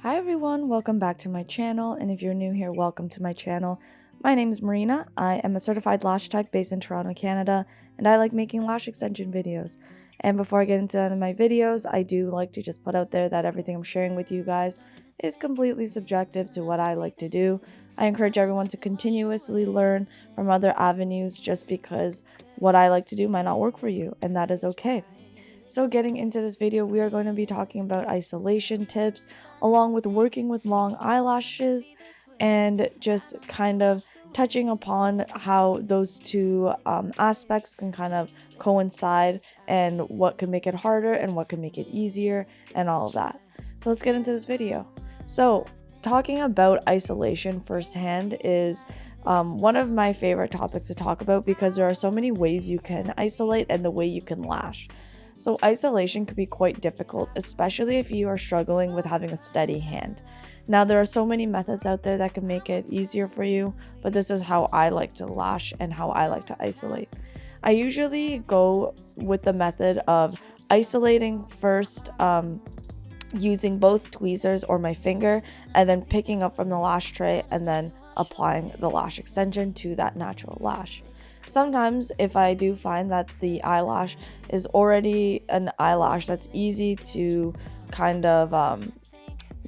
Hi everyone, welcome back to my channel, and if you're new here, welcome to my channel. My name is Marina. I am a certified lash tech based in Toronto, Canada, and I like making lash extension videos. And before I get into my videos, I do like to just put out there that everything I'm sharing with you guys is completely subjective to what I like to do. I encourage everyone to continuously learn from other avenues just because what I like to do might not work for you, and that is okay. So getting into this video, we are going to be talking about isolation tips along with working with long eyelashes and just kind of touching upon how those two aspects can kind of coincide and what can make it harder and what can make it easier and all of that. So let's get into this video. So talking about isolation firsthand is one of my favorite topics to talk about because there are so many ways you can isolate and the way you can lash. So isolation can be quite difficult, especially if you are struggling with having a steady hand. Now, there are so many methods out there that can make it easier for you, but this is how I like to lash and how I like to isolate. I usually go with the method of isolating first, using both tweezers or my finger, and then picking up from the lash tray and then applying the lash extension to that natural lash. Sometimes if I do find that the eyelash is already an eyelash that's easy to kind of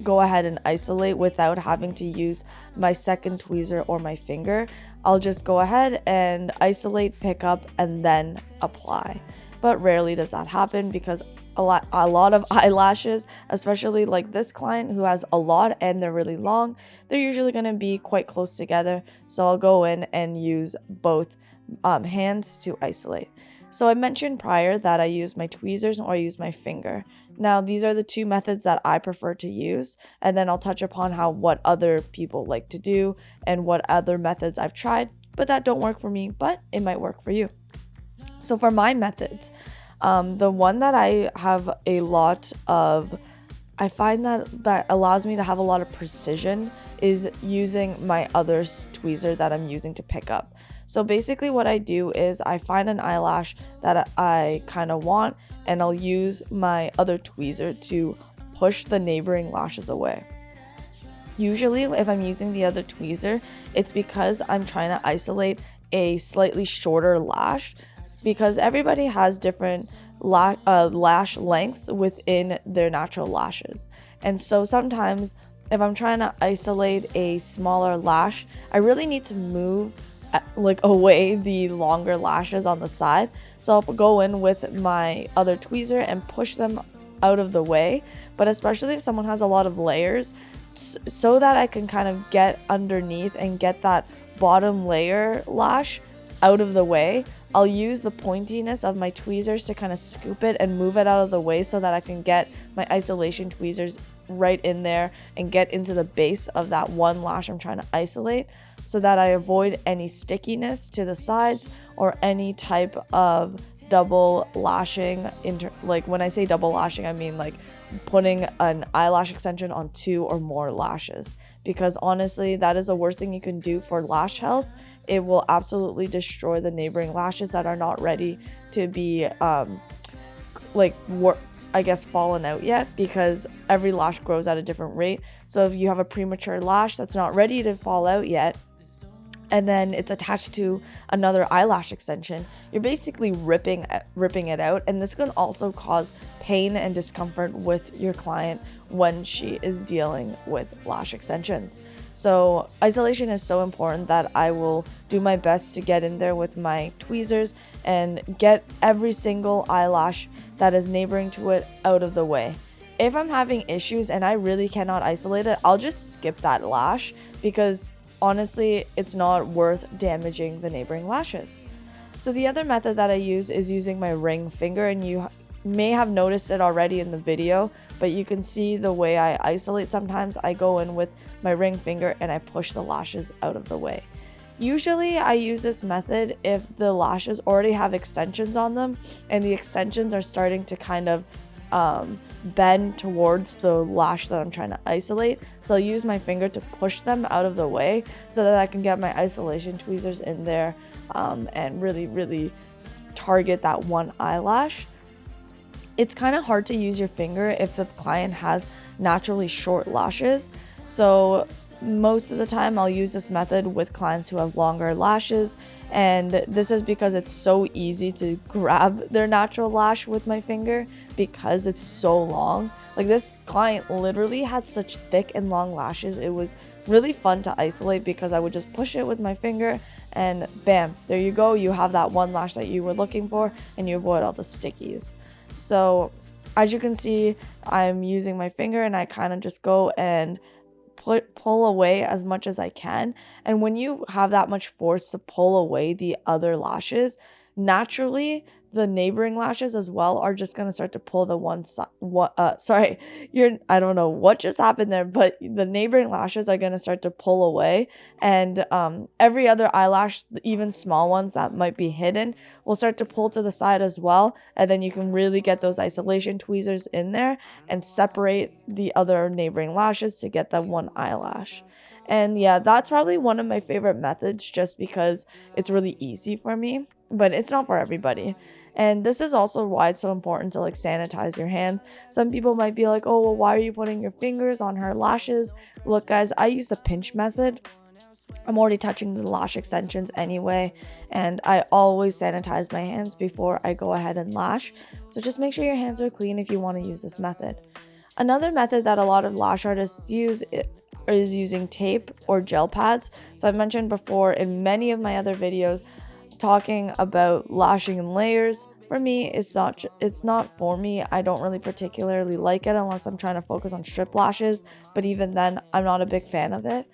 go ahead and isolate without having to use my second tweezer or my finger, I'll just go ahead and isolate, pick up, and then apply. But rarely does that happen because a lot of eyelashes, especially like this client who has a lot and they're really long, they're usually going to be quite close together. So I'll go in and use both hands to isolate. So I mentioned prior that I use my tweezers or I use my finger. Now these are the two methods that I prefer to use, and then I'll touch upon what other people like to do and what other methods I've tried but that don't work for me, but it might work for you. So for my methods, the one that I have a lot of, I find that allows me to have a lot of precision is using my other tweezer that I'm using to pick up. So basically what I do is I find an eyelash that I kind of want, and I'll use my other tweezer to push the neighboring lashes away. Usually if I'm using the other tweezer, it's because I'm trying to isolate a slightly shorter lash, because everybody has different lash lengths within their natural lashes. And so sometimes if I'm trying to isolate a smaller lash, I really need to move away the longer lashes on the side. So I'll go in with my other tweezer and push them out of the way. But especially if someone has a lot of layers, so that I can kind of get underneath and get that bottom layer lash out of the way, I'll use the pointiness of my tweezers to kind of scoop it and move it out of the way so that I can get my isolation tweezers right in there and get into the base of that one lash I'm trying to isolate, so that I avoid any stickiness to the sides or any type of double lashing. Like when I say double lashing, I mean like putting an eyelash extension on 2 or more lashes, because honestly that is the worst thing you can do for lash health. It will absolutely destroy the neighboring lashes that are not ready to be fallen out yet, because every lash grows at a different rate. So if you have a premature lash that's not ready to fall out yet, and then it's attached to another eyelash extension, you're basically ripping it out, and this can also cause pain and discomfort with your client when she is dealing with lash extensions. So isolation is so important that I will do my best to get in there with my tweezers and get every single eyelash that is neighboring to it out of the way. If I'm having issues and I really cannot isolate it, I'll just skip that lash, because honestly, it's not worth damaging the neighboring lashes. So the other method that I use is using my ring finger, and you may have noticed it already in the video, but you can see the way I isolate. Sometimes I go in with my ring finger and I push the lashes out of the way. Usually I use this method if the lashes already have extensions on them and the extensions are starting to kind of bend towards the lash that I'm trying to isolate. So I'll use my finger to push them out of the way so that I can get my isolation tweezers in there and really target that one eyelash. it's kind of hard to use your finger if the client has naturally short lashes. So most of the time I'll use this method with clients who have longer lashes, and this is because it's so easy to grab their natural lash with my finger because it's so long. Like, this client literally had such thick and long lashes. It was really fun to isolate because I would just push it with my finger and bam, there you go, you have that one lash that you were looking for and you avoid all the stickies. So as you can see, I'm using my finger and I kind of just go and pull away as much as I can. And when you have that much force to pull away the other lashes, naturally the neighboring lashes as well are just going to start to pull the one side. I don't know what just happened there, but the neighboring lashes are going to start to pull away, and every other eyelash, even small ones that might be hidden, will start to pull to the side as well. And then you can really get those isolation tweezers in there and separate the other neighboring lashes to get that one eyelash. And yeah, that's probably one of my favorite methods just because it's really easy for me, but it's not for everybody. And this is also why it's so important to like sanitize your hands. Some people might be like, oh, well, why are you putting your fingers on her lashes? Look, guys, I use the pinch method. I'm already touching the lash extensions anyway, and I always sanitize my hands before I go ahead and lash. So just make sure your hands are clean if you want to use this method. Another method that a lot of lash artists use is using tape or gel pads. So I've mentioned before in many of my other videos talking about lashing in layers. For me, it's not for me. I don't really particularly like it unless I'm trying to focus on strip lashes, but even then I'm not a big fan of it.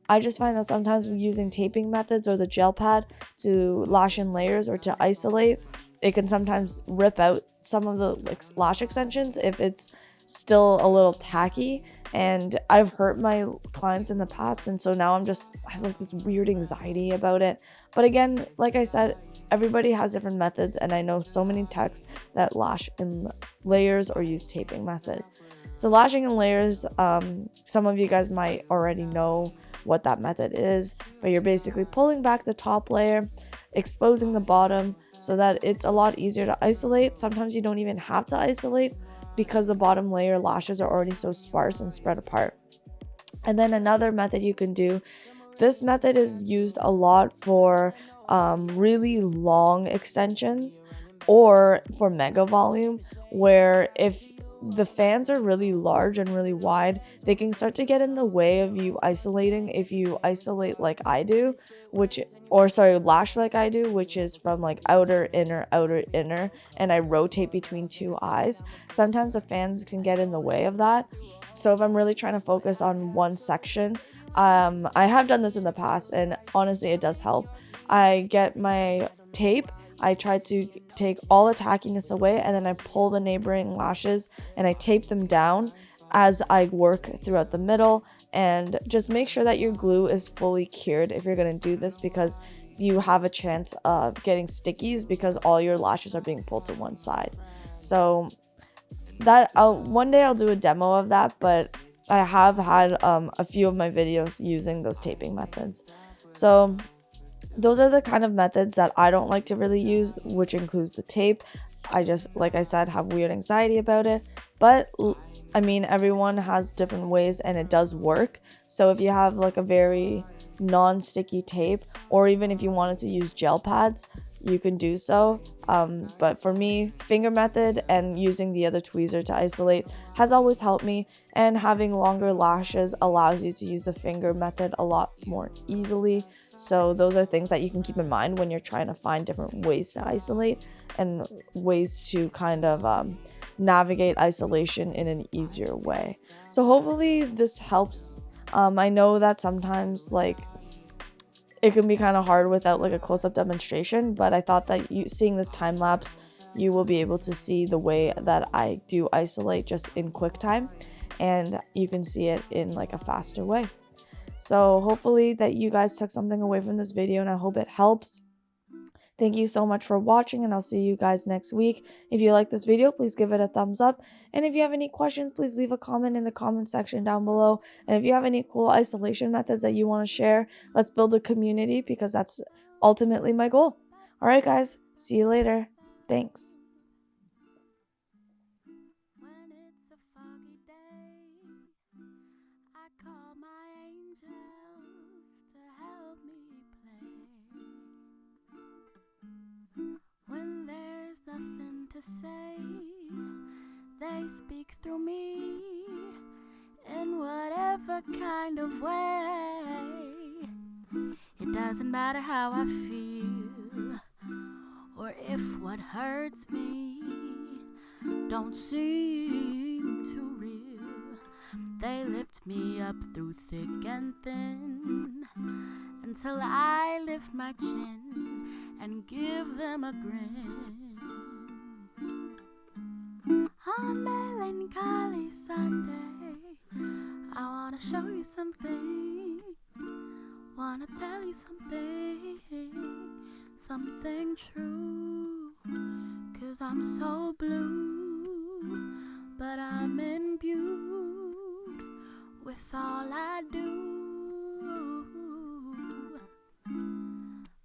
I just find that sometimes using taping methods or the gel pad to lash in layers or to isolate, it can sometimes rip out some of the lash extensions if it's still a little tacky, and I've hurt my clients in the past, and so now I have like this weird anxiety about it. But again, like I said, everybody has different methods, and I know so many techs that lash in layers or use taping method. So lashing in layers, some of you guys might already know what that method is, but you're basically pulling back the top layer, exposing the bottom so that it's a lot easier to isolate. Sometimes you don't even have to isolate because the bottom layer lashes are already so sparse and spread apart. And then another method you can do, this method is used a lot for really long extensions or for mega volume, where if the fans are really large and really wide, they can start to get in the way of you isolating. If you isolate like I do, lash like I do, which is from like outer, inner, and I rotate between two eyes, sometimes the fans can get in the way of that. So if I'm really trying to focus on one section, I have done this in the past, and honestly it does help. I get my tape, I try to take all the tackiness away, and then I pull the neighboring lashes and I tape them down as I work throughout the middle. And just make sure that your glue is fully cured if you're going to do this, because you have a chance of getting stickies because all your lashes are being pulled to one side. So that one day I'll do a demo of that, but I have had a few of my videos using those taping methods. So those are the kind of methods that I don't like to really use, which includes the tape. I just, like I said, have weird anxiety about it. But I mean, everyone has different ways and it does work. So if you have like a very non-sticky tape, or even if you wanted to use gel pads, you can do so. But for me, finger method and using the other tweezer to isolate has always helped me, and having longer lashes allows you to use the finger method a lot more easily. So those are things that you can keep in mind when you're trying to find different ways to isolate and ways to kind of navigate isolation in an easier way. So hopefully this helps. I know that sometimes it can be kind of hard without like a close-up demonstration, but I thought that seeing this time lapse, you will be able to see the way that I do isolate just in quick time, and you can see it in like a faster way. So hopefully that you guys took something away from this video, and I hope it helps. Thank you so much for watching, and I'll see you guys next week. If you like this video, please give it a thumbs up. And if you have any questions, please leave a comment in the comment section down below. And if you have any cool isolation methods that you want to share, let's build a community, because that's ultimately my goal. All right, guys. See you later. Thanks. whatever kind of way. It doesn't matter how I feel, or if what hurts me don't seem too real. They lift me up through thick and thin, until I lift my chin and give them a grin. On melancholy Sunday, I wanna show you something, wanna tell you something, something true. 'Cause I'm so blue, but I'm imbued with all I do.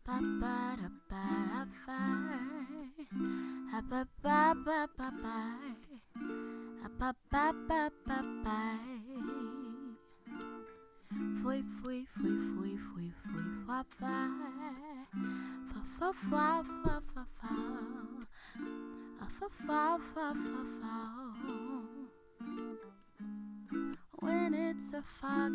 Ba ba da ba da ba, ba ba ba ba ba ba, ba ba ba ba ba. Fui fui fui fui fui fui fa fa, fa fa fa fa fa fa, fa fa fa fa fa. When it's a fog